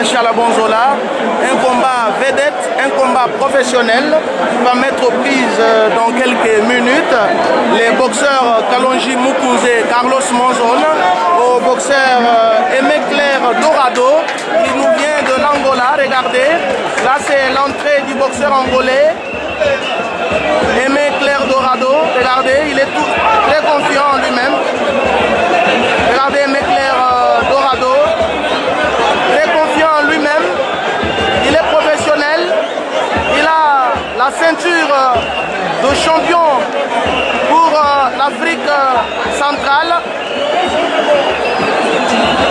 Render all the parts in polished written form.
Kachala Bonzola, un combat vedette, un combat professionnel qui va mettre aux prises dans quelques minutes les boxeurs Kalonji Mukunze et Carlos Monzon au boxeur Aimé Claire Dorado qui nous vient de l'Angola. Regardez, là c'est l'entrée du boxeur angolais Aimé Claire Dorado. Regardez, il est très confiant en lui-même. Regardez Aimé Claire Dorado, très confiant en lui-même. Il est professionnel. Il a la ceinture de champion pour l'Afrique centrale.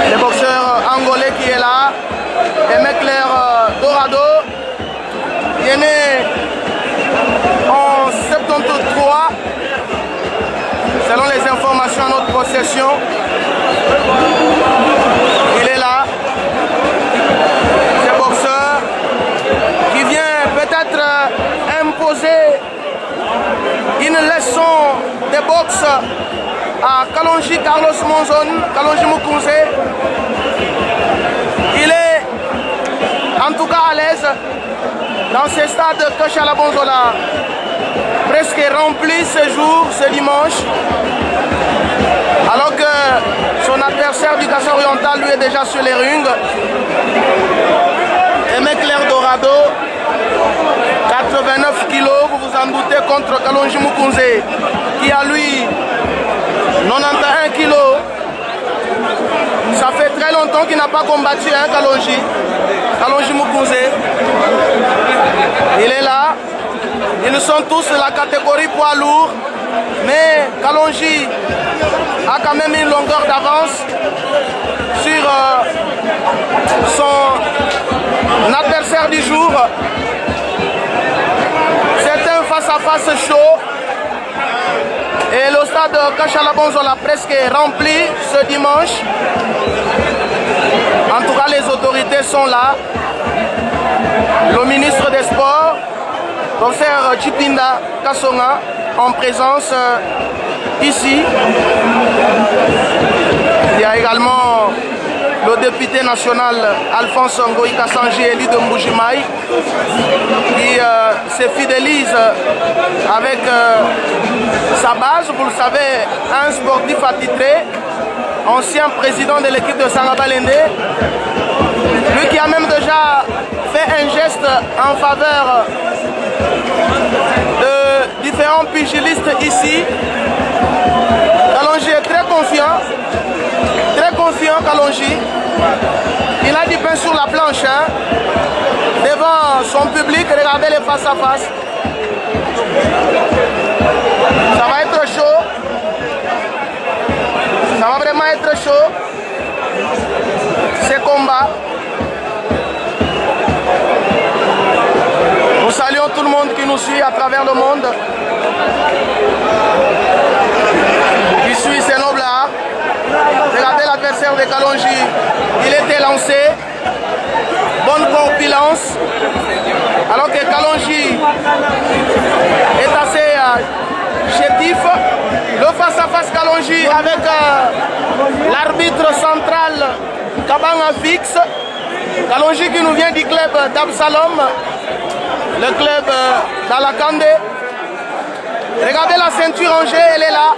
Le boxeur angolais qui est là, Aimé Claire Dorado, il est né en 73, selon les informations à notre possession. Il est là, ce boxeur qui vient peut-être imposer une leçon de boxe à Kalonji Carlos Monzon, Kalonji Mukunze. Il est en tout cas à l'aise dans ce stade de Kachala Bonzola, presque rempli ce jour, ce dimanche, alors que son adversaire du Kassai oriental lui est déjà sur les rings. Aimé Claire Dorado, 89 kilos, vous vous en doutez, contre Kalonji Mukunze, qui a lui 91 kilos. Ça fait très longtemps qu'il n'a pas combattu Kalonji Mukunze. Il est là. Ils sont tous de la catégorie poids lourd. Mais Kalonji a quand même une longueur d'avance sur son adversaire du jour. C'est un face-à-face chaud. Et le stade Kachala Bonzola presque rempli ce dimanche. En tout cas, les autorités sont là. Le ministre des Sports, professeur Chipinda Kassonga, en présence ici. Il y a également le député national Alphonse Ngoï Kassanji, élu de Mbujimaï, qui se fidélise avec sa base. Vous le savez, un sportif attitré, ancien président de l'équipe de Sangabalende, lui qui a même déjà fait un geste en faveur de différents pugilistes ici. Kalonji est très confiant Kalonji. Il a du pain sur la planche, hein, devant son public. Regardez les face à face. Ça va être chaud. Ça va vraiment être chaud. Ces combats. Nous saluons tout le monde qui nous suit à travers le monde. Qui suit ces nobles arts. Regardez l'adversaire de Kalonji. Il était lancé. Bonne corpulence. Alors que Kalonji est assez chétif. Le face-à-face Kalonji avec l'arbitre central Kabanga Fix. Kalonji qui nous vient du club d'Absalom, le club d'Alakande. Regardez la ceinture en jeu, elle est là.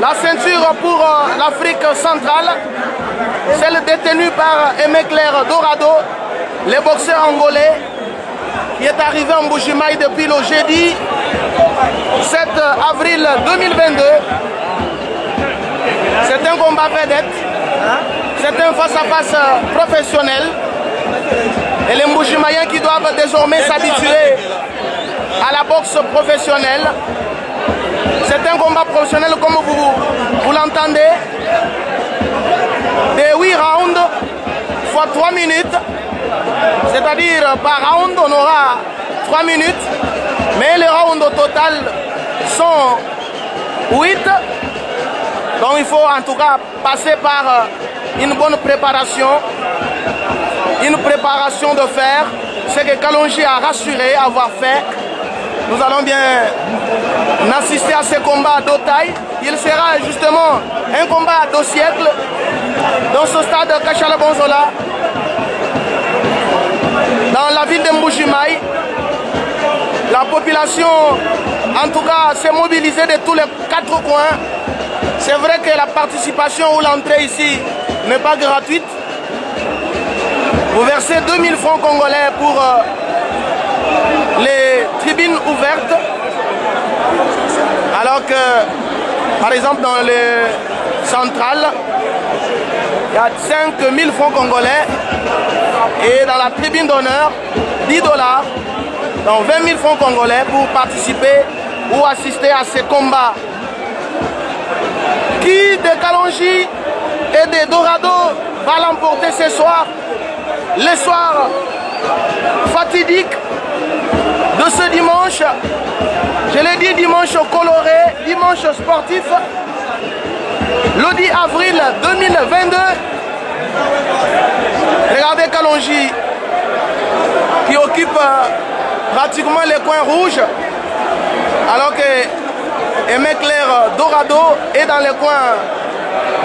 La ceinture pour l'Afrique centrale, celle détenue par Aimé Claire Dorado, le boxeur angolais qui est arrivé en Mbujimaï depuis le jeudi 7 avril 2022. C'est un combat vedette, c'est un face-à-face professionnel. Et les Mbujimaïens qui doivent désormais s'habituer à la boxe professionnelle. C'est un combat professionnel comme vous l'entendez. De 8 rounds fois 3 minutes. C'est-à-dire par round on aura 3 minutes. Mais les rounds au total sont 8. Donc il faut en tout cas passer par une bonne préparation. Une préparation de fer. Ce que Kalonji a rassuré avoir fait. Nous allons bien assister à ce combat d'Otaï. Il sera justement un combat de siècle dans ce stade Kachala Bonzola. dans la ville de Mbujimaï. La population, en tout cas, s'est mobilisée de tous les quatre coins. C'est vrai que la participation ou l'entrée ici n'est pas gratuite. Vous versez 2000 francs congolais pour les tribunes ouvertes. Alors que, par exemple, dans les centrales, il y a 5000 francs congolais. Et dans la tribune d'honneur, 10 $. Donc 20 000 francs congolais pour participer ou assister à ces combats. Qui de Kalonji et de Dorado va l'emporter ce soir? Le soir fatidique de ce dimanche. Je l'ai dit, dimanche coloré, dimanche sportif. Le 10 avril 2022. Regardez Kalonji qui occupe pratiquement les coins rouges, alors que Emekler Dorado est dans les coins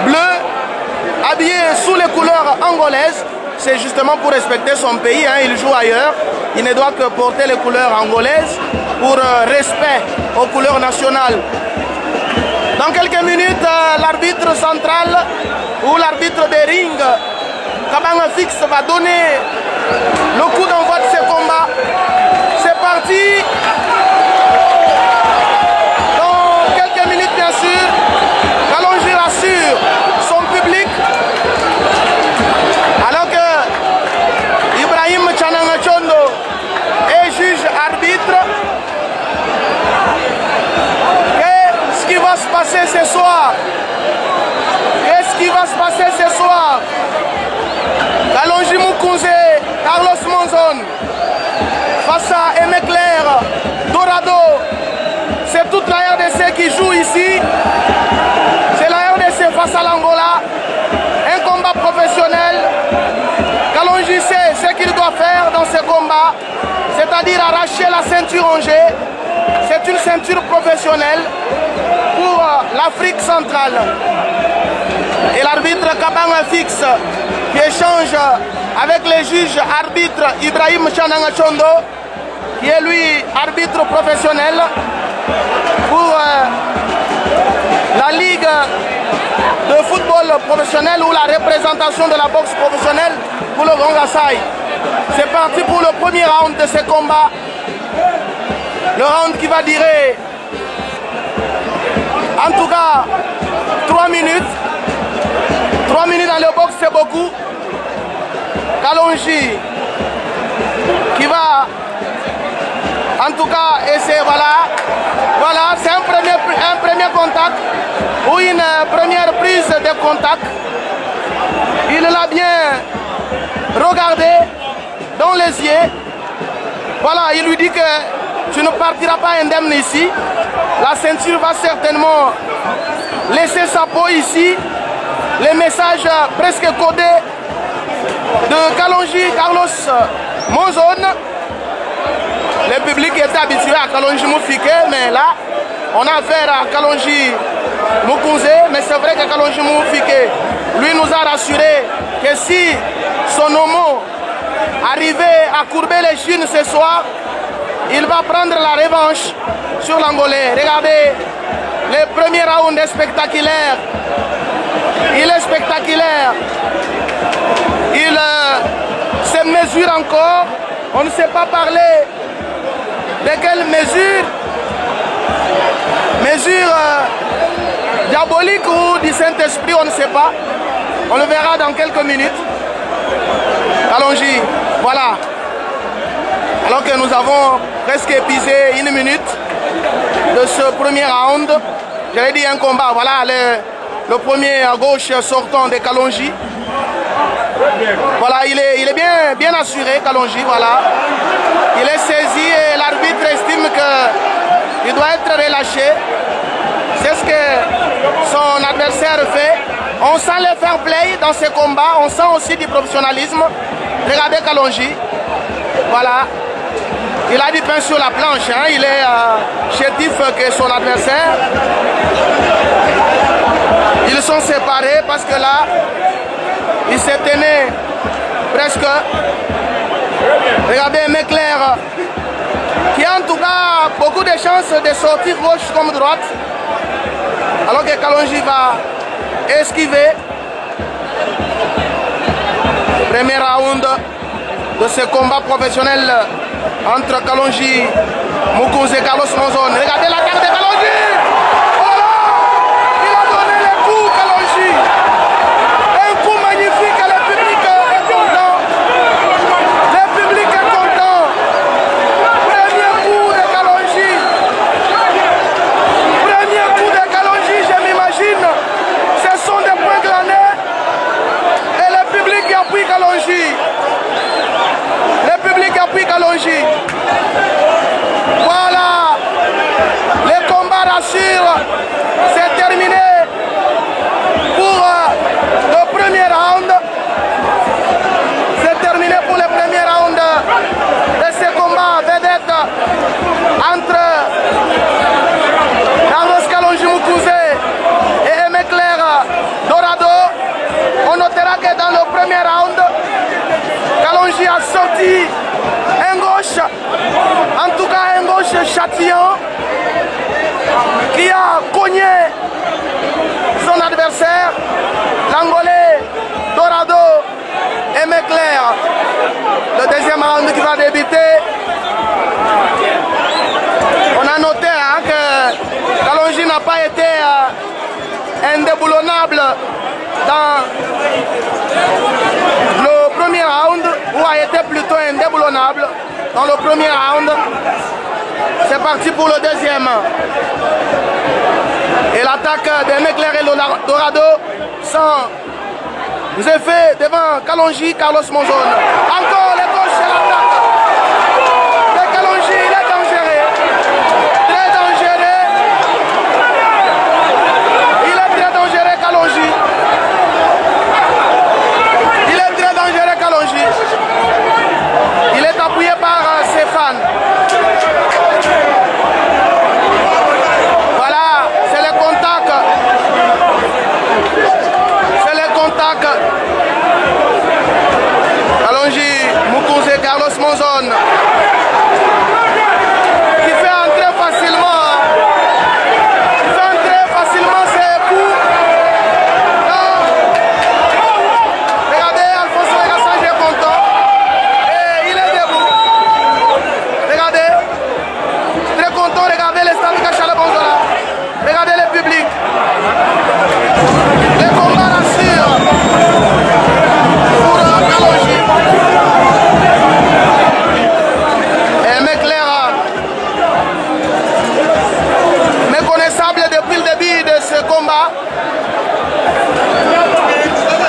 bleus, habillé sous les couleurs angolaises. C'est justement pour respecter son pays, hein. Il joue ailleurs, il ne doit que porter les couleurs angolaises pour respect aux couleurs nationales. Dans quelques minutes, l'arbitre central ou l'arbitre des rings, Kabanga Fix, va donner le coup d'envoi de ce combat. C'est parti. Dans quelques minutes, bien sûr, Kalonji rassure son public. Alors que Ibrahim Tchananga Tchondo est juge arbitre. Qu'est-ce qui va se passer ce soir? Qu'est-ce qui va se passer ce soir? Kalonji Mukunze, Carlos Monzon face à Emekler Dorado. C'est toute la RDC qui joue ici. C'est la RDC face à l'Angola. Un combat professionnel. Kalonji sait ce qu'il doit faire dans ce combat, c'est-à-dire arracher la ceinture en G. C'est une ceinture professionnelle pour l'Afrique centrale. Et l'arbitre Kabanga Fix qui échange avec les juges arbitres Ibrahim Tchananga Tchondo, qui est lui arbitre professionnel pour la ligue de football professionnel ou la représentation de la boxe professionnelle pour le Grand Gassai. C'est parti pour le premier round de ce combat. Le round qui va durer en tout cas 3 minutes. 3 minutes dans le boxe, c'est beaucoup. Kalonji qui va en tout cas essayer, voilà, c'est un premier contact ou une première prise de contact. Il l'a bien regardé dans les yeux. Voilà, il lui dit que tu ne partiras pas indemne ici. La ceinture va certainement laisser sa peau ici. Les messages presque codés de Kalonji Carlos Monzon. Le public était habitué à Kalonji Moufike, mais là, on a affaire à Kalonji Mukunze. Mais c'est vrai que Kalonji Moufike, lui, nous a rassuré que si son homo arrivait à courber les chines ce soir, il va prendre la revanche sur l'Angolais. Regardez, le premier round est spectaculaire. Il est spectaculaire. Il se mesure encore. On ne sait pas parler de quelle mesure. Mesure diabolique ou du Saint-Esprit, on ne sait pas. On le verra dans quelques minutes. Kalonji, voilà. Alors que nous avons presque épuisé 1 minute de ce premier round. J'avais dit un combat, voilà le premier à gauche sortant de Kalonji. Voilà, il est bien assuré, Kalonji, voilà. Il est saisi et l'arbitre estime qu'il doit être relâché. C'est ce que son adversaire fait. On sent le fair play dans ce combat, on sent aussi du professionnalisme. Regardez Kalonji, voilà. Il a du pain sur la planche, hein. Il est chétif que son adversaire. Ils sont séparés parce que là, ils se tenaient presque. Regardez Meclair, qui a en tout cas beaucoup de chances de sortir gauche comme droite. Alors que Kalonji va esquiver. Premier round de ce combat professionnel entre Kalonji Mukunze et Carlos Monzon. Regardez l'attaque de Kalonji. Oh là, il a donné le coup, Kalonji. Un coup magnifique, le public est content. Le public est content. Premier coup de Kalonji. Premier coup de Kalonji, je m'imagine. Ce sont des points glanés. Et le public appuie Kalonji. Le public appuie Kalonji. Voilà. Le combat rassure. C'est terminé pour le premier round. C'est terminé pour le premier round de ce combat vedette entre Carlos Kalonji Mukunze et Meclair Dorado. On notera que dans le premier round, Kalonji a sorti un gauche, en tout cas un gauche châtillon, qui a cogné son adversaire, l'Angolais Dorado et Meclair. Le deuxième round qui va débuter. On a noté que Kalonji n'a pas été indéboulonnable dans le premier round, ou a été plutôt indéboulonnable dans le premier round. C'est parti pour le deuxième. Et l'attaque de Meclair et Dorado sans effet devant Kalonji, Carlos Monzon. Encore les gauches et l'attaque de Kalonji, il est dangereux. Très dangereux. Il est très dangereux, Kalonji. Il est très dangereux, Kalonji. Il est appuyé par ses fans. Voilà, c'est le contact. C'est le contact. Kalonji Mukunze, Carlos Monzon, qui fait entrer facilement. Il fait entrer facilement ses coups. Regardez, Alfonso Egassage est content. Et il est debout. Regardez. Très content, regardez les stades Kachala Bonzola. Regardez le public. Le combat rassure pour Kalonji. Et Meclair, méconnaissable depuis le début de ce combat.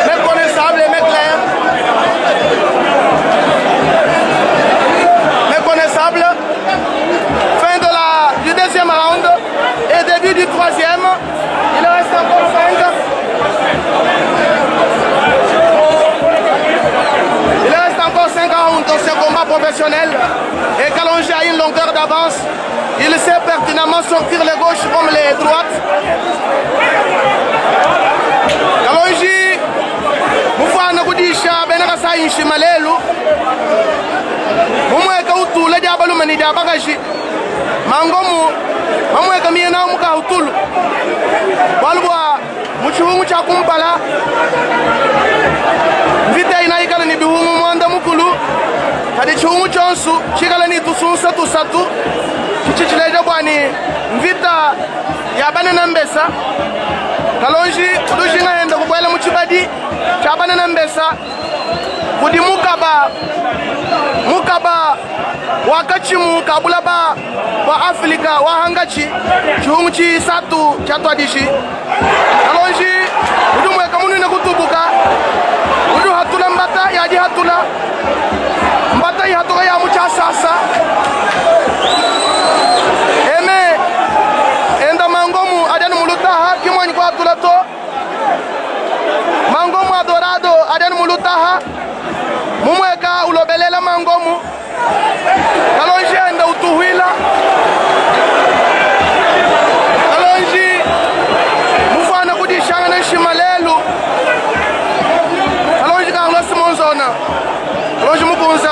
Méconnaissable, Meclair. Méconnaissable. Fin du deuxième round et début du troisième. Il reste encore 5. Il reste encore 5 rounds dans ce combat professionnel. Et Kalonji a une longueur d'avance. Il sait pertinemment sortir les gauches comme les droites. Kalonji, Mufana Kudisha, Benagasa Inshimalelu. Mumweka utule diabalu mani diabagashi. Mangomu, mamweka miena muka utulu. Walbwa, muchuhungu cha kumpala. Vita inaikala ni bihumu mwanda mukulu. Hadi chuhungu chonsu, chikala ni tusunsa tusatu. Chichichileja bwani, vita yabane na mbesa. Kalonji, kudushinga henda kubwela muchibadi. Chabane na mbesa. Kudi mukaba wakachimu kabulaba wa Afrika wa hangachi chunguchi satu chatwa dishi. Kalonji udu mweka munu ina kutubuka udu hatula mbata yaji hatula mbata yatoka ya mucha sasa eme enda mangomu adanu mulutaha kimwani kwa hatula to mangomu adorado adanu mulutaha mumweka ulobelela mangomu Kalonji enda utuhwila. Kalonji mufana kudishanga na shimalelu. Kalonji Carlos Monzon. Kalonji Mukunze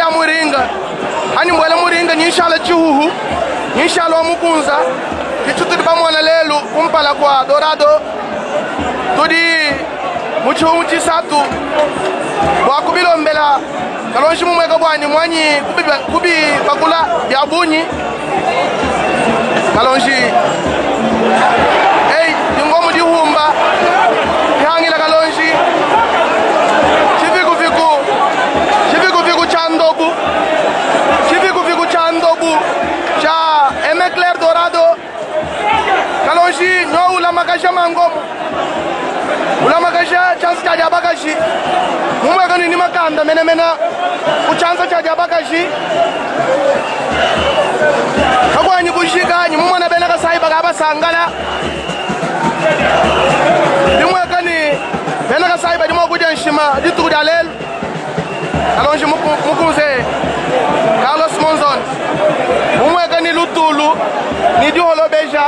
ya muringa ani mwele muringa nyishala chihuhu nyishala wa mukunza kichutudi bamwana lelu kumpala kwa Dorado tudi muchihumu chisatu wakubilombela kalonji mumweka bwanyi mwanyi kubi bakula bya bunyi kalonji yungomu dihumba ihangila kalonji chivikuviku cha ndobu cha Emeclair Dorado kalonji no ulamakasha mangomu ulamakasha chansi cha jabakashi mumweka nini makanda menemena kuchansa cha jabakashi kakwanyi kushika nyimumwana bena kasaiba kabasangala dimweka ni bena kasaiba dimwa kuja nshima ditu dalel kalonji mukunze Carlos Monzon mumweka ni lutulu ni diholo beja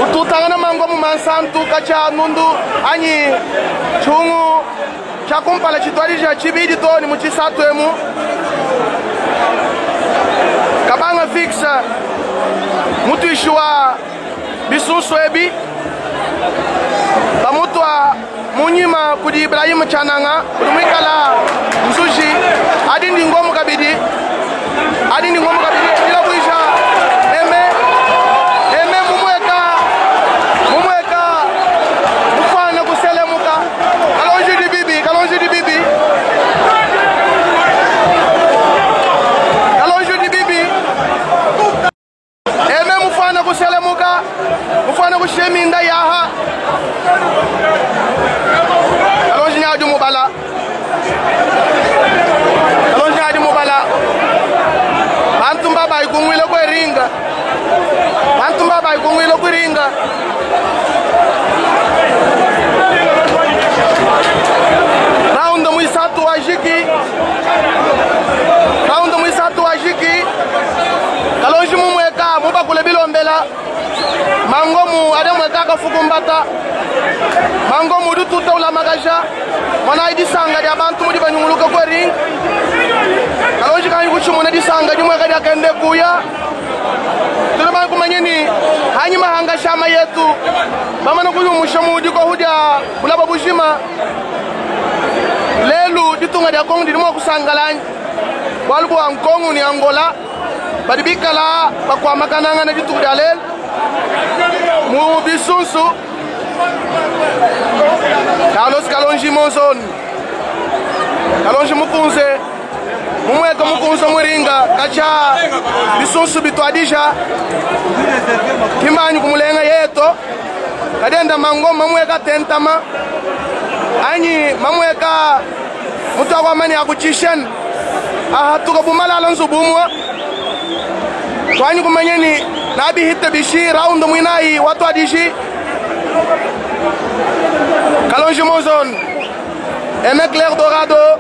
ututangana mango mumansantu kacha nundu anyi chungu chakumpala chitwarisha chibidi to ni muchisatu emu kabanga fixa mutu ishua bisusu ebi bamutu wa munyima kudi Ibrahim Chananga kumikala msushi adindi ngomu kabidi ila kuisha eme mumweka mufana kuselemuka kalonji di bibi eme mufana kuselemuka mufana kusheminda yaha kalonji nyadu mubala bantu mbaba ikungwile kwiringa raundo mwisatu wa jiki kalonji mumweka mubakule bilombela mangomu ademweka kafukumbata mangomu dututa ulamakaja mwana idisanga dia bantu mudi banyunguluka kweringa kalonji kanyi kuchumuna disanga dimweka dia kende kuya tulema kumanyeni hanyi mahanga shama yetu bamana kuyumusha mudi ko hudia bulaba bushima lelu ditunga dia kongi dimwa kusangalanyi walbu ankongu ni Angola badibikala bakwa makananga na ditu dalel mu bisunsu Carlos Kalonji Monzon kalonji mukunze mumweka mukunze muringa kacha bisunsu bitwadisha kimanyu kumulenga yeto kadenda mangoma mweka tentama anyi mamweka mutwa mani akuchishen ahatuka bumalala nzubumwa twanyi kumanyeni nabi hitte bishi round mwinai watu adishi Kalonji Monzon Emeclair Dorado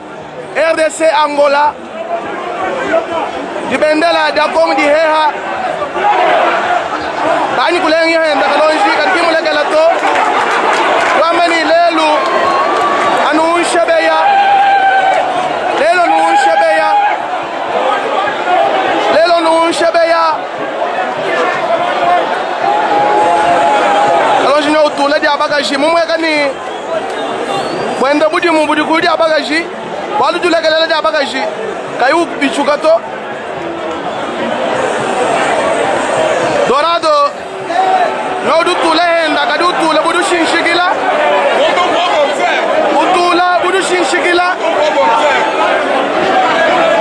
RDC Angola dibendela dakong di heha tani kulengi henda kalonji kanki mulekela to wamani lelu anu shebeya lelo nu shebeya kalonji no tula di abagaji mumweka ni wenda budi mubudi kudi abagaji walu tulekela di abagaji kayu bichukato Dorado no du tule henda kadu tule budu shinshigila utula budu shinshigila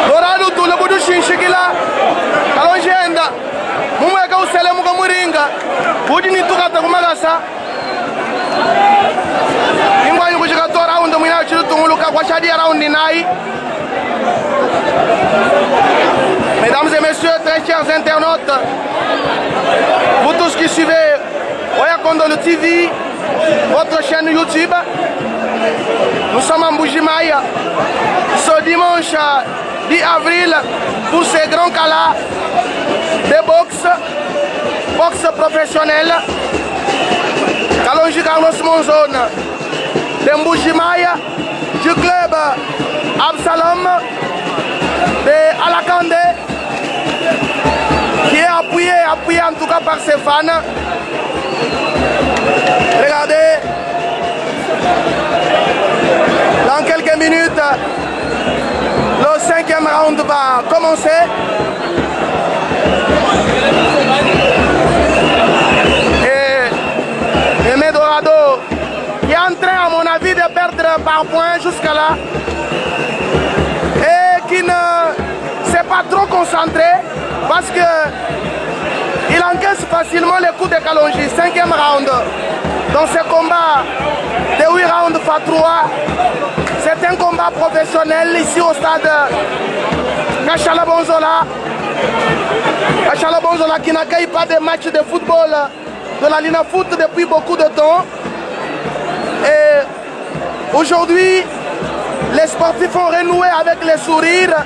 Dorado tule budu shinshigila kalonji henda mumweka uselemu kwa muringa budi nitukata kumagasa ingwa yukushika to round mwina chiru tunguluka kwa shadi round nai. Mesdames et messieurs, très chers internautes, vous tous qui suivez Oyakondolo TV, votre chaîne YouTube, nous sommes en Mbuji-Mayi ce dimanche 10 avril pour ces grands galas de boxe professionnelle. Kalonji Carlos Monzon de Mbuji-Mayi du club Absalom par ses fans. Regardez. Dans quelques minutes, le 5e round va commencer. Et Medorado qui est en train, à mon avis, de perdre par points jusqu'à là. Et qui ne s'est pas trop concentré parce que il encaisse facilement les coups de Kalonji. 5e round. Dans ce combat de 8 rounds par 3, c'est un combat professionnel ici au stade Kachala Bonzola. Kachala Bonzola qui n'accueille pas de matchs de football de la Lina Foot depuis beaucoup de temps. Et aujourd'hui, les sportifs ont renoué avec les sourires,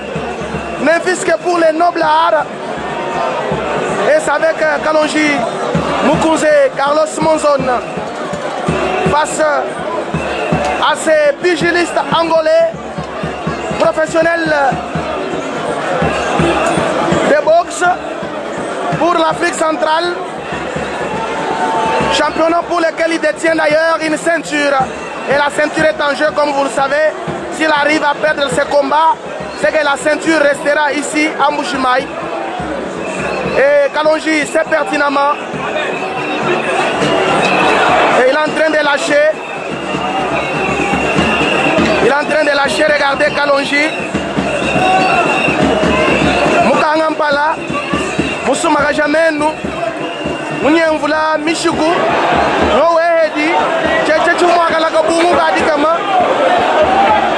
ne fût-ce que pour les nobles arts. Et c'est avec Kalonji Mukunze, Carlos Monzon, face à ces pugilistes angolais, professionnels de boxe pour l'Afrique centrale, championnat pour lequel il détient d'ailleurs une ceinture. Et la ceinture est en jeu, comme vous le savez. S'il arrive à perdre ce combat, c'est que la ceinture restera ici, à Mbujimayi. Et Kalonji sait pertinemment. Et il est en train de lâcher. Il est en train de lâcher, regardez Kalonji. Mukangampala, Musumaka Jamenu, Munyemvula Michigu, Noedi, Chechumaka Bungu Gadikama,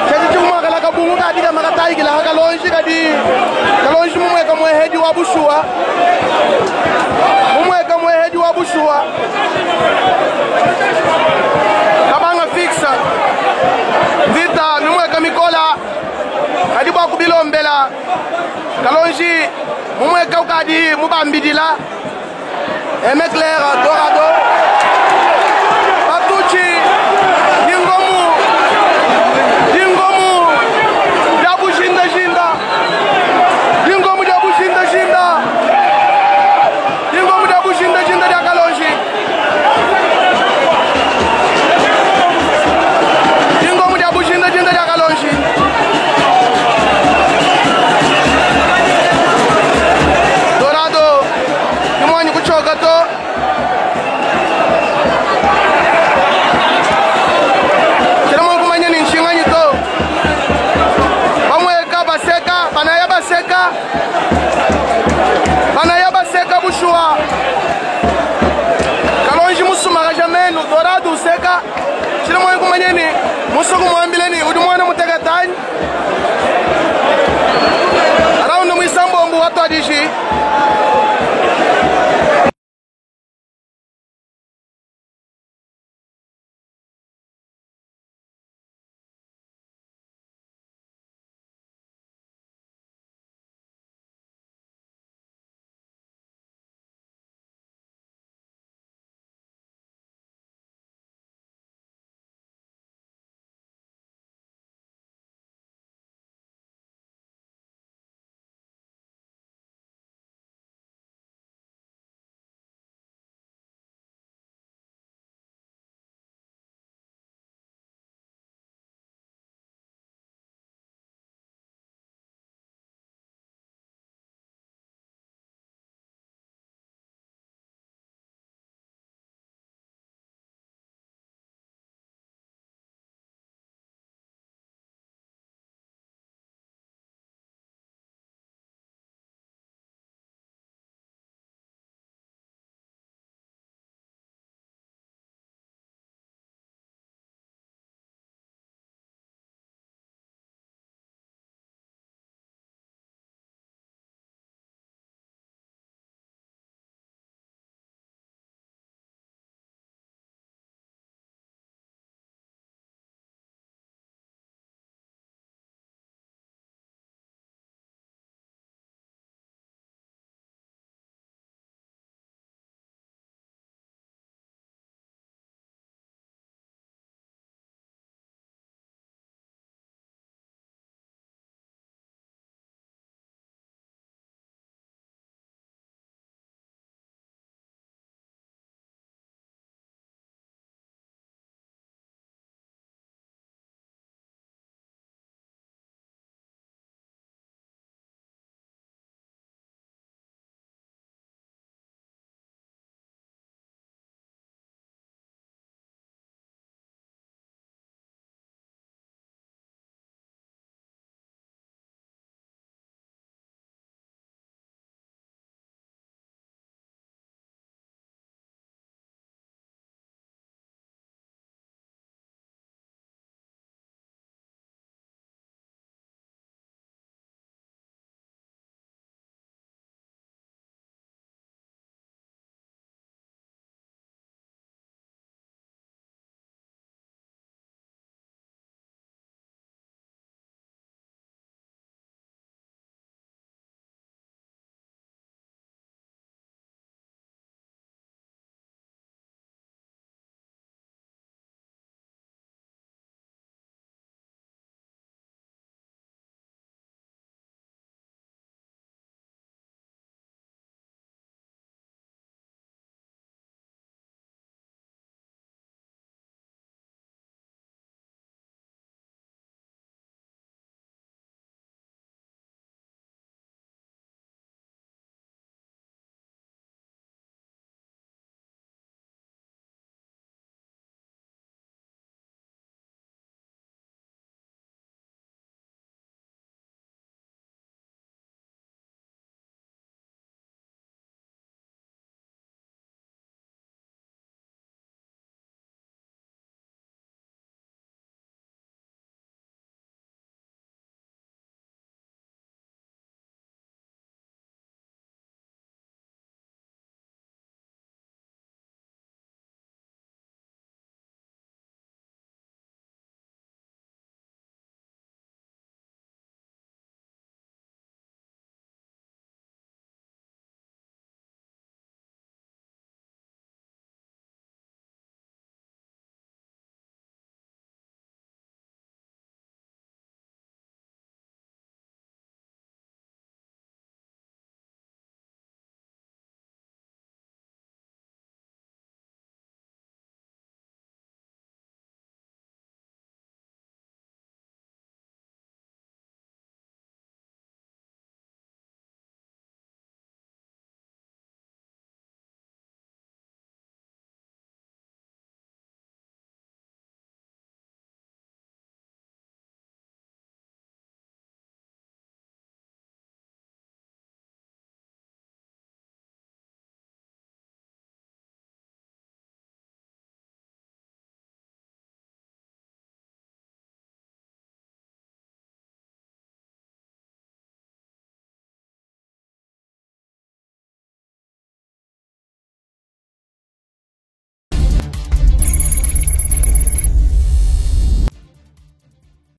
Chechumaka Bungu Gadikama, Taigila, Kalonji Gadi, Kalonji Mumeka Mwehedi Wabushua, Mumeka Mwehedi Wabushua, Kabanga fixa, Vita, Mumeka Mikola, Kadiba Kubilombela, Kalonji, Mumeka Ukadi, Mubambidila, Emekler, Dorado, Patucci, Dingomu, Diabushinda Jinda, Dingomu Diabushinda Jinda, Dingomu Diabushinda Jinda de Kalonji, Dingomu Diabushinda Jinda de Kalonji. Dorado, Kimoni Kuchogato. Banayaba Seka Bushua Kalonji Musumaka Jamenu Dorado Seka Chilamwe Kumanyeni Musuku Mwambileni Udumwana Mutegatani Around Mwisambo Mbu Watu Adishi